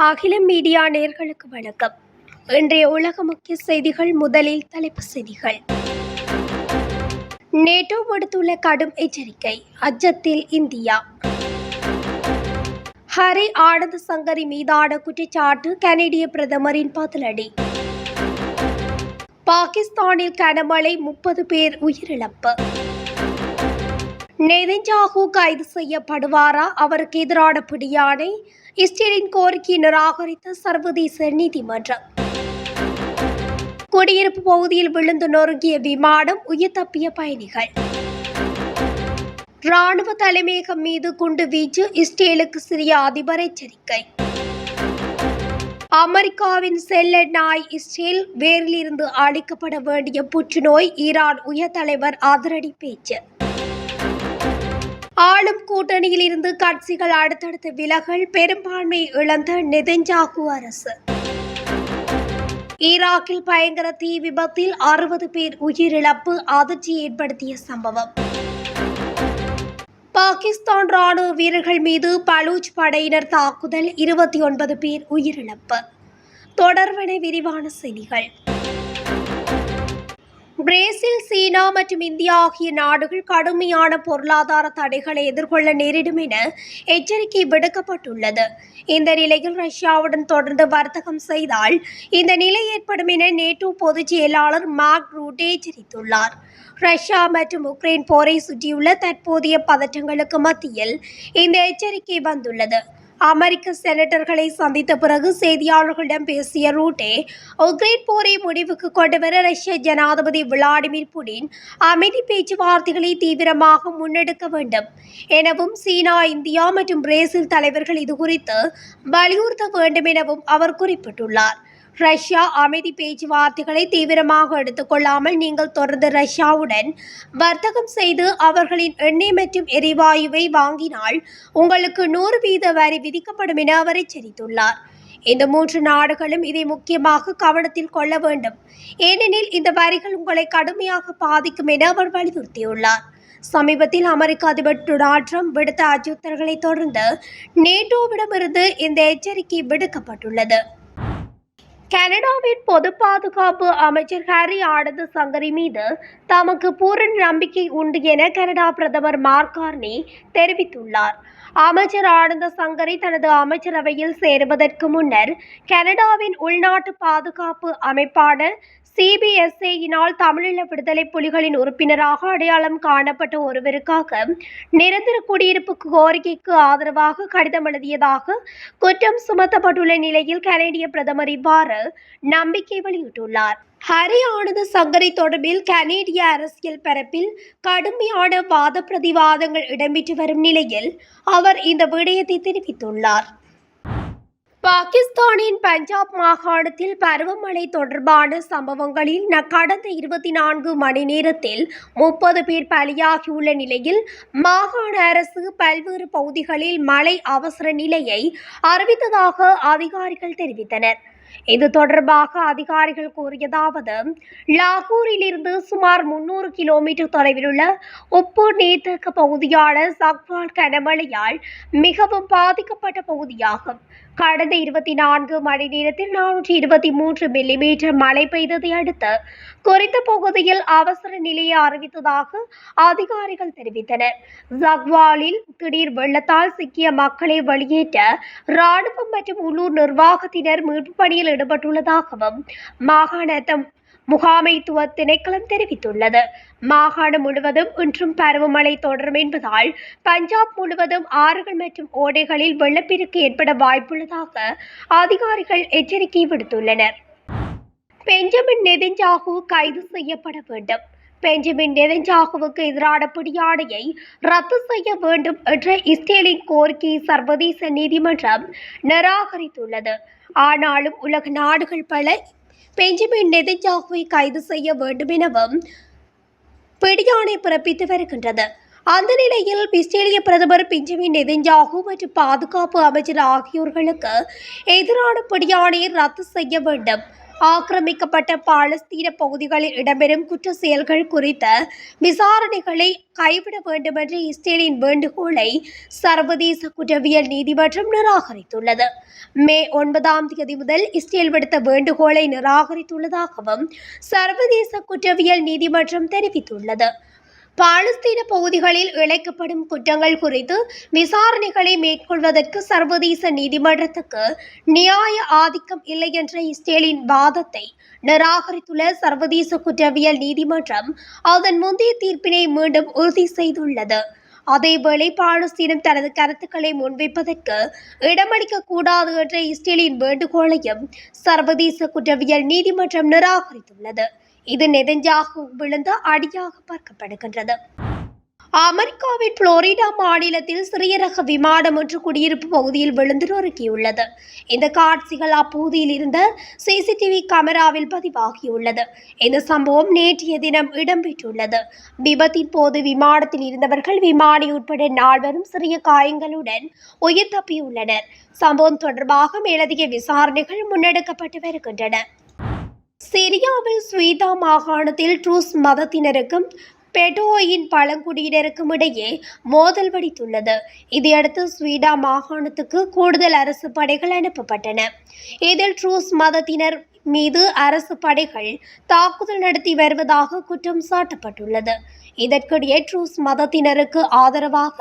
அகிலம் மீடியா நேயர்களுக்கு வணக்கம். இன்றைய உலக முக்கிய செய்திகள். முதலில் தலைப்புச் செய்திகள். நேட்டோ விடுத்துள்ள கடும் எச்சரிக்கை, அச்சத்தில் இந்தியா. ஹரி ஆனந்த் சங்கரி மீதான குற்றச்சாட்டு, கனேடிய பிரதமரின் பதிலடி. பாகிஸ்தானில் கனமழை, 30 பேர் உயிரிழப்பு. நெதன்யாகு கைது செய்யப்படுவாரா? அவருக்கு எதிரான பிடியாணை. இஸ்ரேலின் கோரிக்கையை நிராகரித்த சர்வதேச நீதிமன்றம். குடியிருப்பு பகுதியில் விழுந்து நொறுங்கிய விமானம், உயிர் தப்பிய பயணிகள். ராணுவ தலைமையகம் மீது குண்டு வீச்சு, இஸ்ரேலுக்கு சிரிய அதிபர் எச்சரிக்கை. அமெரிக்காவின் செல்ல நாய் இஸ்ரேல் வேரிலிருந்து அழிக்கப்பட வேண்டிய புற்றுநோய். ஈரான் உயர் தலைவர் அதிரடி பேச்சு. ஆளும் கூட்டணியில் இருந்து கட்சிகள் அடுத்தடுத்த விலகல், பெரும்பான்மை இழந்த நெதன்யாகு அரசு. ஈராக்கில் பயங்கர தீ விபத்தில் 60 பேர் உயிரிழப்பு, அதிர்ச்சி ஏற்படுத்திய சம்பவம். பாகிஸ்தான் ராணுவ வீரர்கள் மீது பலூச் படையினர் தாக்குதல், 29 பேர் உயிரிழப்பு. தொடர்வன விரிவான செய்திகள். பிரேசில், சீனா மற்றும் இந்தியா ஆகிய நாடுகள் கடுமையான பொருளாதார தடைகளை எதிர்கொள்ள நேரிடும் என எச்சரிக்கை விடுக்கப்பட்டுள்ளது. இந்த நிலையில் ரஷ்யாவுடன் தொடர்ந்து வர்த்தகம் செய்தால் இந்த நிலை ஏற்படும் என நேட்டோ பொதுச் செயலாளர் மார்க் ரூட்டே எச்சரித்துள்ளார். ரஷ்யா மற்றும் உக்ரைன் போரை சுற்றியுள்ள தற்போதைய பதற்றங்களுக்கு மத்தியில் இந்த எச்சரிக்கை வந்துள்ளது. அமெரிக்க செனட்டர்களை சந்தித்த பிறகு செய்தியாளர்களிடம் பேசிய ரூட்டே, உக்ரைன் போரை முடிவுக்கு கொண்டுவர ரஷ்ய ஜனாதிபதி விளாடிமிர் புடின் அமைதி பேச்சுவார்த்தைகளை தீவிரமாக முன்னெடுக்க வேண்டும் எனவும், சீனா, இந்தியா மற்றும் பிரேசில் தலைவர்கள் இதுகுறித்து வலியுறுத்த வேண்டும் எனவும் அவர் குறிப்பிட்டுள்ளார். ரஷ்யா அமைதி பேச்சுவார்த்தைகளை தீவிரமாக எடுத்துக்கொள்ளாமல் நீங்கள் தொடர்ந்து ரஷ்யாவுடன் வர்த்தகம் செய்து அவர்களின் எண்ணெய் மற்றும் எரிவாயுவை வாங்கினால் உங்களுக்கு 100% வரி விதிக்கப்படும் என அவர் எச்சரித்துள்ளார். இந்த 3 நாடுகளும் இதை முக்கியமாக கவனத்தில் கொள்ள வேண்டும், ஏனெனில் இந்த வரிகள் உங்களை கடுமையாக பாதிக்கும் என அவர் வலியுறுத்தியுள்ளார். சமீபத்தில் அமெரிக்க அதிபர் டொனால்ட் ட்ரம்ப் விடுத்த அச்சுறுத்தல்களை தொடர்ந்து நேட்டோவிடமிருந்து இந்த எச்சரிக்கை விடுக்கப்பட்டுள்ளது. கனடாவின் பொது பாதுகாப்பு அமைச்சர் ஹரி ஆனந்த் சங்கரி மீது தமக்கு பூரண நம்பிக்கை உண்டு என கனடா பிரதமர் மார்க் கார்னி தெரிவித்துள்ளார். அமைச்சர் ஆனந்த் சங்கரி தனது அமைச்சரவையில் சேருவதற்கு முன்னர் கனடாவின் உள்நாட்டு பாதுகாப்பு அமைப்பான CBSA-யினால் தமிழீழ விடுதலை புலிகளின் உறுப்பினராக அடையாளம் காணப்பட்ட ஒருவருக்காக நிரந்தர குடியிருப்பு கோரிக்கைக்கு ஆதரவாக கடிதம் எழுதியதாக குற்றம் சுமத்தப்பட்டுள்ள நிலையில் கனேடிய பிரதமர் இவ்வாறு நம்பிக்கை வெளியிட்டுள்ளார். ஹரி ஆனந்த் சங்கரி தொடர்பில் கனேடிய அரசியல் பரப்பில் கடுமையான வாத பிரதிவாதங்கள் இடம்பெற்று வரும் நிலையில் அவர் இந்த விடயத்தை தெரிவித்துள்ளார். பாகிஸ்தானின் பஞ்சாப் மாகாணத்தில் பருவமழை தொடர்பான சம்பவங்களில் கடந்த 24 மணி நேரத்தில் 30 பேர் பலியாகியுள்ள நிலையில் மாகாண அரசு பல்வேறு பகுதிகளில் மழை அவசர நிலையை அறிவித்ததாக அதிகாரிகள் தெரிவித்தனர். இது தொடர்பாக அதிகாரிகள் கூறியதாவது, லாகூரில் இருந்து சுமார் 300 கிலோமீட்டர் தொலைவில் உள்ள உப்பு நீர்த்தேக்க பகுதியான சக்வால் கனமழையால் மிகவும் பாதிக்கப்பட்ட பகுதியாகும். கடந்த 24 மணி நேரத்தில் 423 மில்லிமீட்டர் மழை பெய்ததை அடுத்து குறித்த பகுதியில் அவசர நிலையை அறிவித்ததாக அதிகாரிகள் தெரிவித்தனர். சக்வாலில் திடீர் வெள்ளத்தால் சிக்கிய மக்களை வெளியேற்ற ராணுவம் மற்றும் உள்ளூர் நிர்வாகத்தினர் மீட்பு பணியில் ஈடுபட்டுள்ளதாகவும் மாகாண முகாமைத்துவ திணைக்களம் தெரிவித்துள்ளது. மாகாணம் முழுவதும் இன்றும் பருவமழை தொடரும் என்பதால் பஞ்சாப் முழுவதும் ஆறுகள் மற்றும் ஓடைகளில் வெள்ளப்பெருக்கு ஏற்பட வாய்ப்புள்ளதாக அதிகாரிகள் எச்சரிக்கை விடுத்துள்ளனர். பெஞ்சமின் நெதன்யாகு கைது செய்யப்பட வேண்டும். பெஞ்சமின் நெதன்யாகுவுக்கு எதிரான பிடியாணையை ரத்து செய்ய வேண்டும் என்ற இஸ்ரேலின் கோரிக்கையை சர்வதேச நீதிமன்றம் நிராகரித்துள்ளது. ஆனாலும் உலக நாடுகள் பல பெஞ்சமின் நெதன்யாகுவை கைது செய்ய வேண்டும் எனவும் பிடியாணை பிறப்பித்து வருகின்றது. அந்த நிலையில் இஸ்ரேலிய பிரதமர் பெஞ்சமின் நெதன்யாகு மற்றும் பாதுகாப்பு அமைச்சர் ஆகியோர்களுக்கு எதிரான பிடியாணையை ரத்து செய்ய வேண்டும், ஆக்கிரமிக்கப்பட்ட பாலஸ்தீன பகுதிகளில் இடம்பெறும் குற்ற செயல்கள் குறித்த விசாரணைகளை கைவிட வேண்டும் என்ற இஸ்ரேலின் வேண்டுகோளை சர்வதேச குற்றவியல் நீதிமன்றம் நிராகரித்துள்ளது. மே 9 முதல் இஸ்ரேல் விடுத்த வேண்டுகோளை நிராகரித்துள்ளதாகவும் சர்வதேச குற்றவியல் நீதிமன்றம் தெரிவித்துள்ளது. பாலஸ்தீன பகுதிகளில் இழைக்கப்படும் குற்றங்கள் குறித்து விசாரணைகளை மேற்கொள்வதற்கு சர்வதேச நீதிமன்றத்துக்கு நியாய ஆதிக்கம் இல்லை என்ற இஸ்ரேலின் வாதத்தை நிராகரித்துள்ள சர்வதேச குற்றவியல் நீதிமன்றம் அதன் முந்தைய தீர்ப்பினை மீண்டும் உறுதி செய்துள்ளது. அதேவேளை பாலஸ்தீனம் தனது கருத்துக்களை முன்வைப்பதற்கு இடமளிக்க கூடாது என்ற இஸ்ரேலின் வேண்டுகோளையும் சர்வதேச குற்றவியல் நீதிமன்றம் நிராகரித்துள்ளது. இது நெதன்யாகு விழுந்த அடியாக பார்க்கப்படுகின்றது. அமெரிக்காவின் புளோரிடா மாநிலத்தில் சிறிய ரக விமானம் ஒன்று குடியிருப்பு பகுதியில் விழுந்து நொறுக்கியுள்ளது. இந்த காட்சிகள் அப்பகுதியில் இருந்த சிசிடிவி கேமராவில் பதிவாகியுள்ளது. இந்த சம்பவம் நேற்றைய தினம் இடம்பெற்றுள்ளது. விபத்தின் போது விமானத்தில் இருந்தவர்கள் விமானி உட்பட 4 சிறிய காயங்களுடன் உயிர் தப்பியுள்ளனர். சம்பவம் தொடர்பாக மேலதிக விசாரணைகள் முன்னெடுக்கப்பட்டு வருகின்றன. சிரியாவில் ஸ்வீதா மாகாணத்தில் ட்ரூஸ் மதத்தினருக்கும் பெடோயின் பழங்குடியினருக்கும் இடையே மோதல் வெடித்துள்ளது. இதையடுத்து ஸ்வீடா மாகாணத்துக்கு கூடுதல் அரசு படைகள் அனுப்பப்பட்டன. இதில் ட்ரூஸ் மதத்தினர் மீது அரசு படைகள் தாக்குதல் நடத்தி வருவதாக குற்றம் சாட்டப்பட்டுள்ளது. இதற்கிடையே ட்ரூஸ் மதத்தினருக்கு ஆதரவாக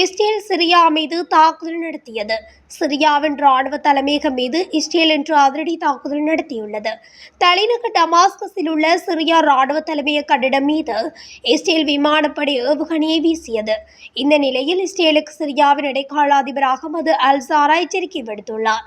இஸ்ரேல் சிரியா மீது தாக்குதல் நடத்தியது. சிரியாவின் இராணுவ தலைமையகம் மீது இஸ்ரேல் இன்று அதிரடி தாக்குதல் நடத்தியுள்ளது. தலைநகர் டமாஸ்கஸில் உள்ள சிரியா இராணுவ தலைமையக கட்டிடம் மீது இஸ்ரேல் விமானப்படை ஏவுகணையை வீசியது. இந்த நிலையில் இஸ்ரேலுக்கு சிரியாவின் இடைக்கால அதிபர் அகமது அல்-சாரா எச்சரிக்கை விடுத்துள்ளார்.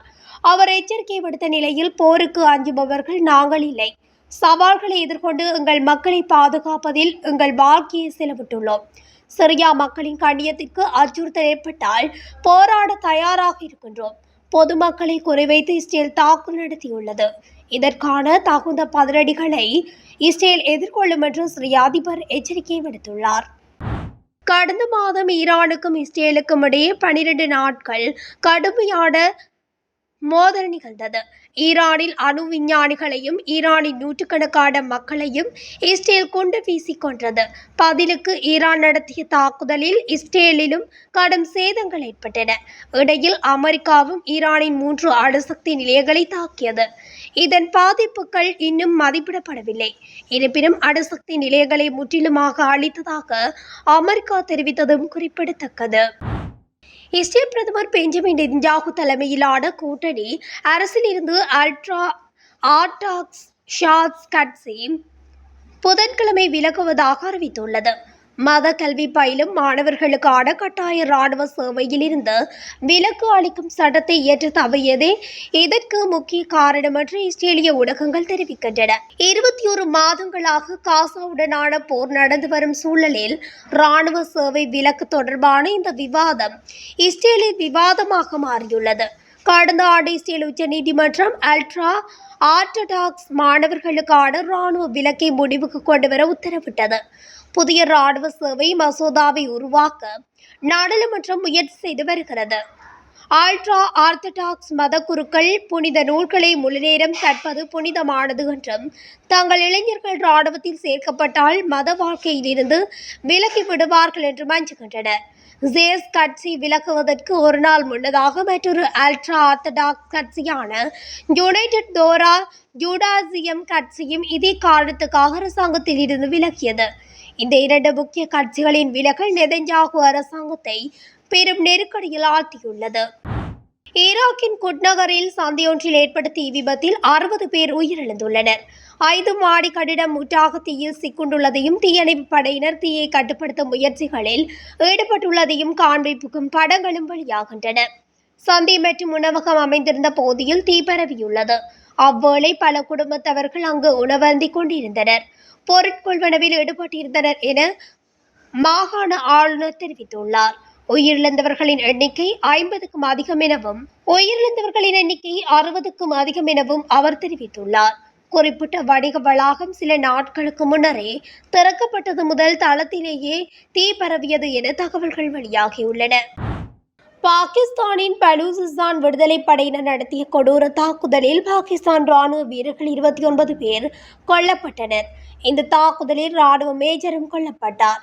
அவர் எச்சரிக்கை விடுத்த நிலையில் போருக்கு அஞ்சுபவர்கள் நாங்கள் இல்லை. சவால்களை எதிர்கொண்டு எங்கள் மக்களை பாதுகாப்பதில் எங்கள் வாழ்க்கையை செலவிட்டுள்ளோம். சிரியா மக்களின் கண்ணியத்திற்கு அச்சுறுத்தல் ஏற்பட்டால் போராட தயாராக இருக்கின்றோம். பொதுமக்களை குறிவைத்து இஸ்ரேல் தாக்குதல் நடத்தியுள்ளது. இதற்கான தகுந்த பதிலடிகளை இஸ்ரேல் எதிர்கொள்ளும் என்று சிரியா அதிபர் எச்சரிக்கை விடுத்துள்ளார். கடந்த மாதம் ஈரானுக்கும் இஸ்ரேலுக்கும் இடையே 12 நாட்கள் கடுமையான மோதல் நிகழ்ந்தது. ஈரானில் அணு விஞ்ஞானிகளையும் ஈரானின் நூற்றுக்கணக்கான மக்களையும் இஸ்ரேல் குண்டு வீசிக் கொன்றது. பதிலுக்கு ஈரான் நடத்திய தாக்குதலில் இஸ்ரேலிலும் கடும் சேதங்கள் ஏற்பட்டன. இடையில் அமெரிக்காவும் ஈரானின் 3 அணுசக்தி நிலையங்களை தாக்கியது. இதன் பாதிப்புகள் இன்னும் மதிப்பிடப்படவில்லை. இருப்பினும் அணுசக்தி நிலையங்களை முற்றிலுமாக அழித்ததாக அமெரிக்கா தெரிவித்ததும் குறிப்பிடத்தக்கது. இஸ்ரேல் பிரதமர் பெஞ்சமின் நெதன்யாகு தலைமையிலான கூட்டணி அரசில் இருந்து அல்ட்ரா ஆர்டாக்ஸ் ஷாட்ஸ் கட்சி புதன்கிழமை விலகுவதாக அறிவித்துள்ளது. மத கல்வி பயிலும் மாணவர்களுக்கான கட்டாய இராணுவ சேவையில் இருந்து விலக்கு அளிக்கும் சட்டத்தை இயற்ற தவறியதே இதற்கு முக்கிய காரணம் என்று இஸ்ரேலிய ஊடகங்கள் தெரிவிக்கின்றன. 21 மாதங்களாக காசாவுடனான போர் நடந்து வரும் சூழலில் இராணுவ சேவை விலக்கு தொடர்பான இந்த விவாதம் இஸ்ரேலில் விவாதமாக மாறியுள்ளது. கடந்த ஆண்டு இஸ்ரேல் உச்சநீதிமன்றம் அல்ட்ரா ஆர்த்தடாக்ஸ் மாணவர்களுக்கான இராணுவ விலக்கை முடிவுக்கு கொண்டுவர உத்தரவிட்டது. புதிய இராணுவ சேவை மசோதாவை உருவாக்க நாடாளுமன்றம் முயற்சி செய்து வருகிறது. ஆல்ட்ரா ஆர்த்தடாக்ஸ் மத குருக்கள் புனித நூல்களை முழுநேரம் கற்பது புனிதமானது என்றும் தங்கள் இளைஞர்கள் இராணுவத்தில் சேர்க்கப்பட்டால் மத வாழ்க்கையில் இருந்து விலகி விடுவார்கள் என்றும் அஞ்சுகின்றனர். ஜேஸ் கட்சி விலகுவதற்கு ஒரு நாள் முன்னதாக மற்றொரு அல்ட்ரா ஆர்த்தடாக்ஸ் கட்சியான யுனைடெட் தோரா ஜூடாசியம் கட்சியும் இதே காரணத்துக்காக அரசாங்கத்தில் இருந்து விலகியது. இந்த 2 முக்கிய கட்சிகளின் விலகல் நெதன்யாகு அரசாங்கத்தை பெரும் நெருக்கடியில் ஆழ்த்தியுள்ளது. ஈராக்கின் குட்நகரில் சந்தையொன்றில் ஏற்பட்ட தீ விபத்தில் 60 பேர் உயிரிழந்துள்ளனர். 5 மாடி கட்டிடம் முற்றாக தீயில் சிக்குண்டுள்ளதையும் தீயணைப்பு படையினர் தீயை கட்டுப்படுத்தும் முயற்சிகளில் ஈடுபட்டுள்ளதையும் காண்பிப்புக்கும் படங்களும் வெளியாகின்றன. சந்தை மற்றும் உணவகம் அமைந்திருந்த பகுதியில் தீ பரவியுள்ளது. அவ்வேளை பல குடும்பத்தவர்கள் அங்கு உணவருந்திக் கொண்டிருந்தனர். பொருட்கொள்வனவில் ஈடுபட்டிருந்தனர் என மாகாண ஆளுநர் தெரிவித்துள்ளார். உயிரிழந்தவர்களின் எண்ணிக்கை 50க்கும் அதிகம் எனவும் உயிரிழந்தவர்களின் எண்ணிக்கை 60க்கும் அதிகம் எனவும் அவர் தெரிவித்துள்ளார். குறிப்பிட்ட வணிக வளாகம் சில நாட்களுக்கு முன்னரே திறக்கப்பட்டது முதல் தளத்திலேயே தீ பரவியது என தகவல்கள் வெளியாகியுள்ளன. பாகிஸ்தானின் பலூசிஸ்தான் விடுதலை படையினர் நடத்திய கொடூர தாக்குதலில் பாகிஸ்தான் ராணுவ வீரர்கள் 29 பேர் கொல்லப்பட்டனர். இந்த தாக்குதலில் ராணுவ மேஜரும் கொல்லப்பட்டார்.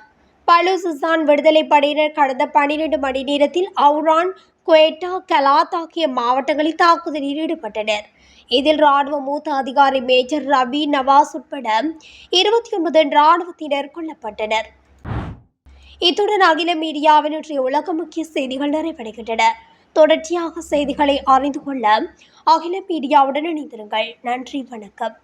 பலூசிஸ்தான் விடுதலை படையினர் கடந்த 12 மணி நேரத்தில் அவுரான், குவேட்டா, கலாத் ஆகிய மாவட்டங்களில் தாக்குதலில் ஈடுபட்டனர். இதில் ராணுவ மூத்த அதிகாரி மேஜர் ரவி நவாஸ் உட்பட 29 ராணுவத்தினர் கொல்லப்பட்டனர். இத்துடன் அகில மீடியாவின் இன்றைய உலக முக்கிய செய்திகள் நிறைவடைகின்றன. தொடர்ச்சியாக செய்திகளை அறிந்து கொள்ள அகில மீடியாவுடன் இணைந்திருங்கள். நன்றி, வணக்கம்.